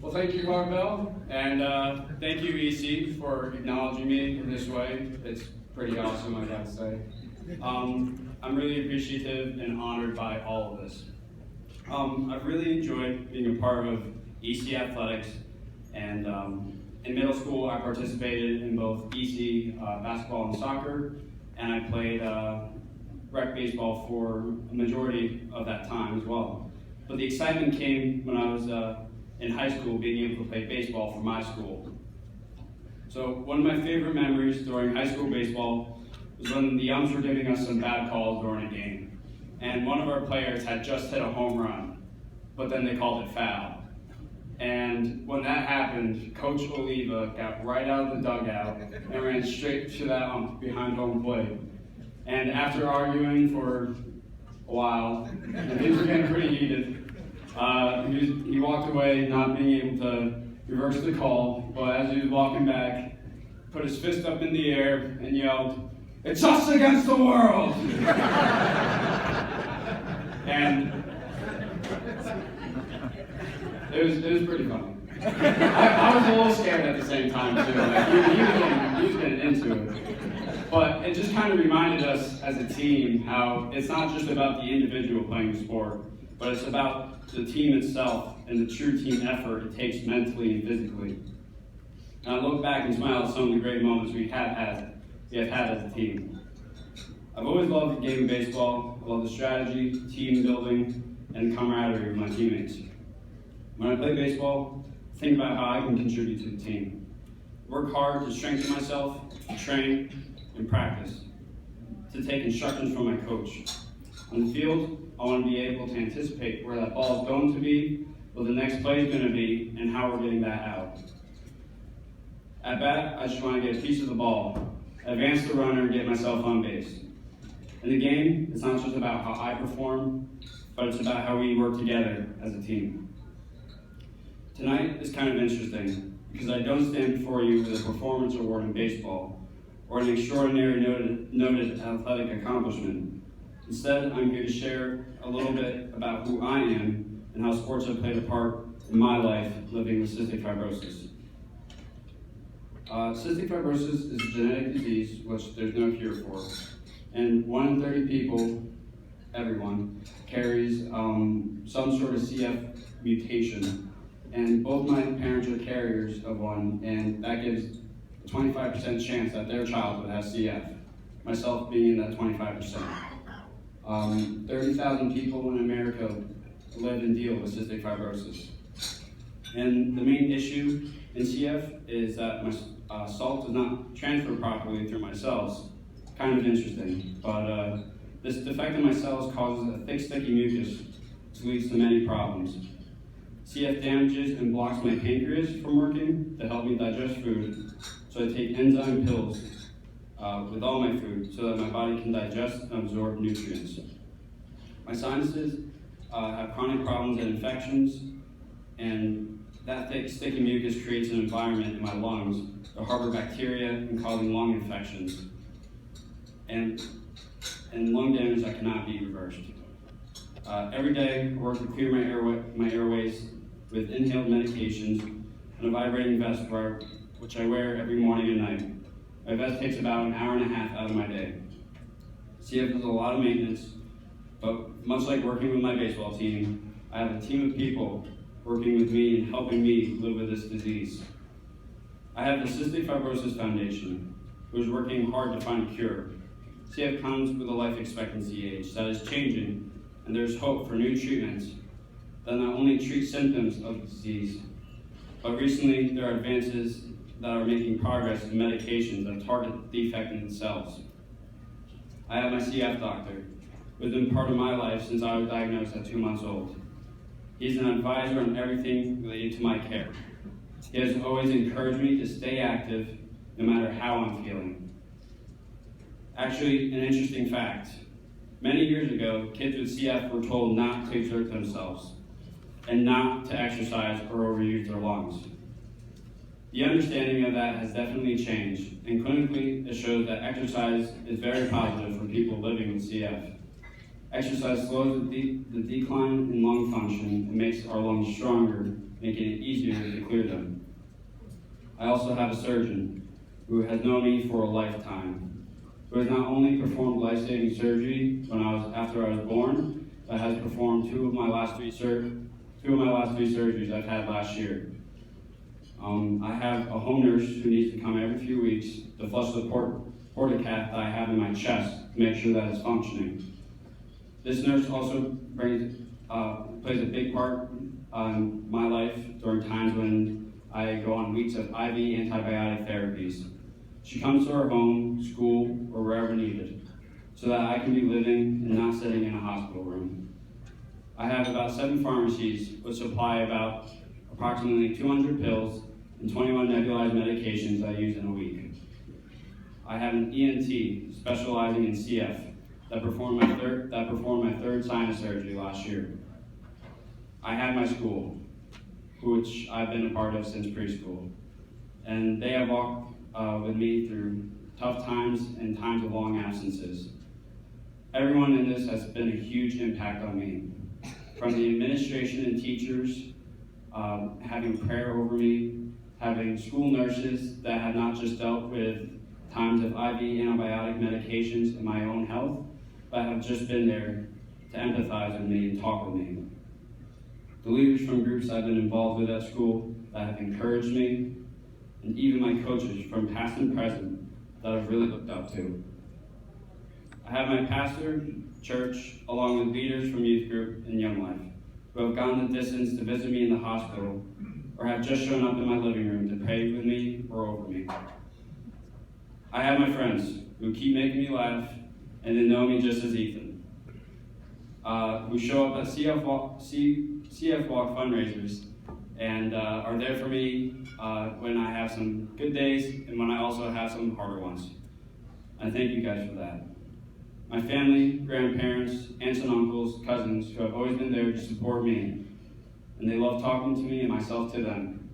Well, thank you, Carvel, and thank you, EC, for acknowledging me in this way. It's pretty awesome, I gotta say. I'm really appreciative and honored by all of this. I've really enjoyed being a part of EC athletics, and in middle school, I participated in both EC basketball and soccer, and I played rec baseball for a majority of that time as well. But the excitement came when I was in high school, being able to play baseball for my school. So one of my favorite memories during high school baseball was when the umps were giving us some bad calls during a game. And one of our players had just hit a home run, but then they called it foul. And when that happened, Coach Oliva got right out of the dugout and ran straight to that ump behind home plate. And after arguing for a while, and things were getting pretty heated, he walked away, not being able to reverse the call, but as he was walking back, put his fist up in the air and yelled, "It's us against the world!" And it was pretty funny. I was a little scared at the same time too. Like, he was getting into it. But it just kind of reminded us as a team how it's not just about the individual playing the sport, but it's about the team itself and the true team effort it takes mentally and physically. And I look back and smile at some of the great moments we have had as a team. I've always loved the game of baseball. I love the strategy, team building, and camaraderie with my teammates. When I play baseball, I think about how I can contribute to the team. Work hard to strengthen myself, train, and practice, to take instructions from my coach. On the field, I want to be able to anticipate where that ball is going to be, what the next play is going to be, and how we're getting that out. At bat, I just want to get a piece of the ball, advance the runner, and get myself on base. In the game, it's not just about how I perform, but it's about how we work together as a team. Tonight is kind of interesting, because I don't stand before you with a performance award in baseball, or an extraordinary noted athletic accomplishment. Instead, I'm here to share a little bit about who I am and how sports have played a part in my life living with cystic fibrosis. Cystic fibrosis is a genetic disease which there's no cure for. And 1 in 30 people, everyone, carries some sort of CF mutation. And both my parents are carriers of one, and that gives a 25% chance that their child would have CF, myself being in that 25%. 30,000 people in America live and deal with cystic fibrosis. And the main issue in CF is that my salt does not transfer properly through my cells. Kind of interesting, but this defect in my cells causes a thick, sticky mucus, which leads to many problems. CF damages and blocks my pancreas from working to help me digest food, so I take enzyme pills with all my food so that my body can digest and absorb nutrients. My sinuses have chronic problems and infections, and that thick, sticky mucus creates an environment in my lungs to harbor bacteria and causing lung infections and lung damage that cannot be reversed. Every day, I work to clear my airways with inhaled medications and a vibrating vest which I wear every morning and night. My vest takes about an hour and a half out of my day. CF is a lot of maintenance, but much like working with my baseball team, I have a team of people working with me and helping me live with this disease. I have the Cystic Fibrosis Foundation, who is working hard to find a cure. CF comes with a life expectancy age that is changing, and there's hope for new treatments that not only treat symptoms of the disease, but recently there are advances that are making progress in medications that target the defect in the cells. I have my CF doctor, who has been part of my life since I was diagnosed at 2 months old. He's an advisor on everything related to my care. He has always encouraged me to stay active no matter how I'm feeling. Actually, an interesting fact. Many years ago, kids with CF were told not to exert themselves and not to exercise or overuse their lungs. The understanding of that has definitely changed, and clinically it shows that exercise is very positive for people living with CF. Exercise slows the decline in lung function and makes our lungs stronger, making it easier to clear them. I also have a surgeon who has known me for a lifetime, who has not only performed life-saving surgery after I was born, but has performed two of my last three surgeries I've had last year. I have a home nurse who needs to come every few weeks to flush the portacath that I have in my chest to make sure that it's functioning. This nurse also plays a big part in my life during times when I go on weeks of IV antibiotic therapies. She comes to our home, school, or wherever needed, so that I can be living and not sitting in a hospital room. I have about 7 pharmacies which supply about approximately 200 pills and 21 nebulized medications I use in a week. I have an ENT specializing in CF that performed my third sinus surgery last year. I have my school, which I've been a part of since preschool, and they have walked with me through tough times and times of long absences. Everyone in this has been a huge impact on me, from the administration and teachers, having prayer over me, having school nurses that have not just dealt with times of IV antibiotic medications in my own health, but have just been there to empathize with me and talk with me. The leaders from groups I've been involved with at school that have encouraged me, and even my coaches from past and present that I've really looked up to. I have my pastor, church, along with leaders from youth group and Young Life, who have gone the distance to visit me in the hospital, or have just shown up in my living room to pray with me or over me. I have my friends who keep making me laugh and they know me just as Ethan, who show up at CF Walk fundraisers and are there for me when I have some good days and when I also have some harder ones. I thank you guys for that. My family, grandparents, aunts and uncles, cousins who have always been there to support me, and they love talking to me and myself to them.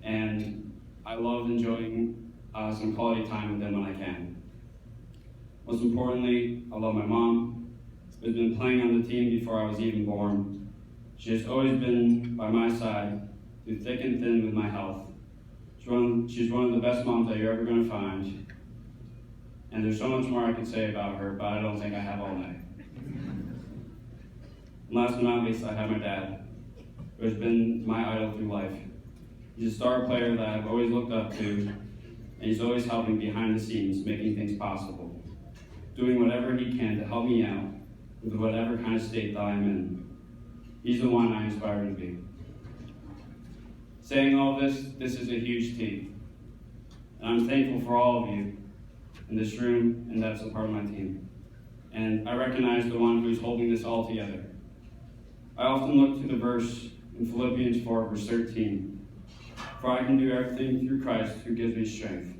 And I love enjoying some quality time with them when I can. Most importantly, I love my mom, who's been playing on the team before I was even born. She has always been by my side through thick and thin with my health. She's one of the best moms that you're ever going to find. And there's so much more I could say about her, but I don't think I have all night. And last but not least, I have my dad, who has been my idol through life. He's a star player that I've always looked up to, and he's always helping behind the scenes, making things possible, doing whatever he can to help me out with whatever kind of state that I'm in. He's the one I aspire to be. Saying all this is a huge team. And I'm thankful for all of you in this room, and that's a part of my team. And I recognize the one who's holding this all together. I often look to the verse in Philippians 4, verse 13. For I can do everything through Christ who gives me strength.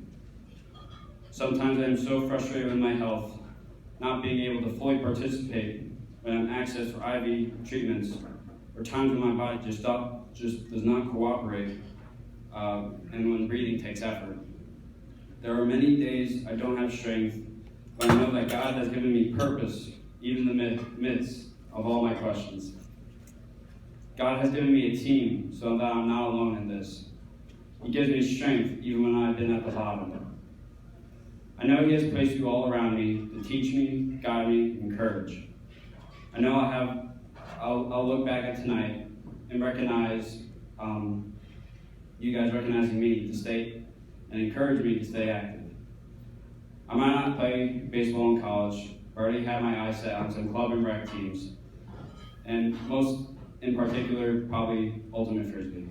Sometimes I am so frustrated with my health, not being able to fully participate when I'm accessed for IV treatments, or times when my body just does not cooperate, and when breathing takes effort. There are many days I don't have strength, but I know that God has given me purpose, even in the midst of all my questions. God has given me a team so that I'm not alone in this. He gives me strength even when I've been at the bottom. I know He has placed you all around me to teach me, guide me, encourage. I know I'll look back at tonight and recognize you guys recognizing me to stay and encourage me to stay active. I might not play baseball in college, but I already have my eyes set on some club and rec teams, and most in particular, probably Ultimate Frisbee.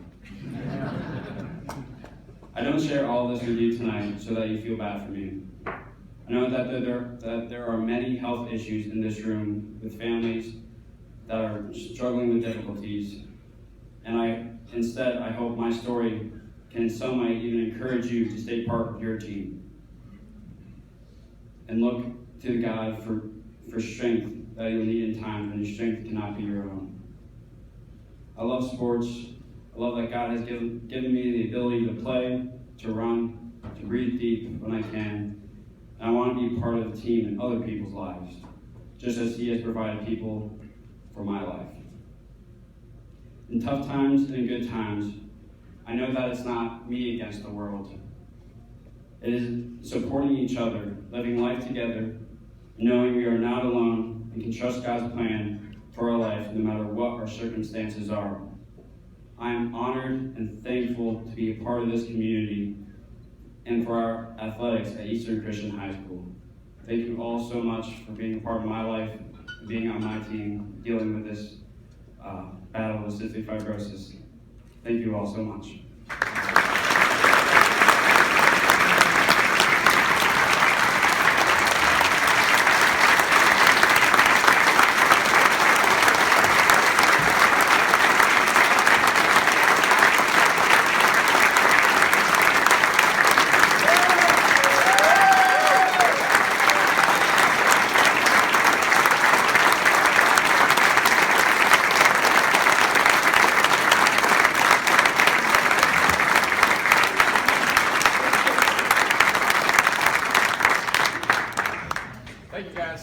I don't share all this with you tonight so that you feel bad for me. I know that there are many health issues in this room with families that are struggling with difficulties, and I hope my story can some might even encourage you to stay part of your team and look to God for strength that you'll need in times when your strength cannot be your own. I love sports. I love that God has given me the ability to play, to run, to breathe deep when I can. And I want to be part of the team in other people's lives. just as He has provided people for my life. In tough times and in good times, I know that it's not me against the world. It is supporting each other, living life together, knowing we are not alone and can trust God's plan for our life no matter what our circumstances are. I am honored and thankful to be a part of this community and for our athletics at Eastern Christian High School. Thank you all so much for being a part of my life, and being on my team, dealing with this battle with cystic fibrosis. Thank you all so much.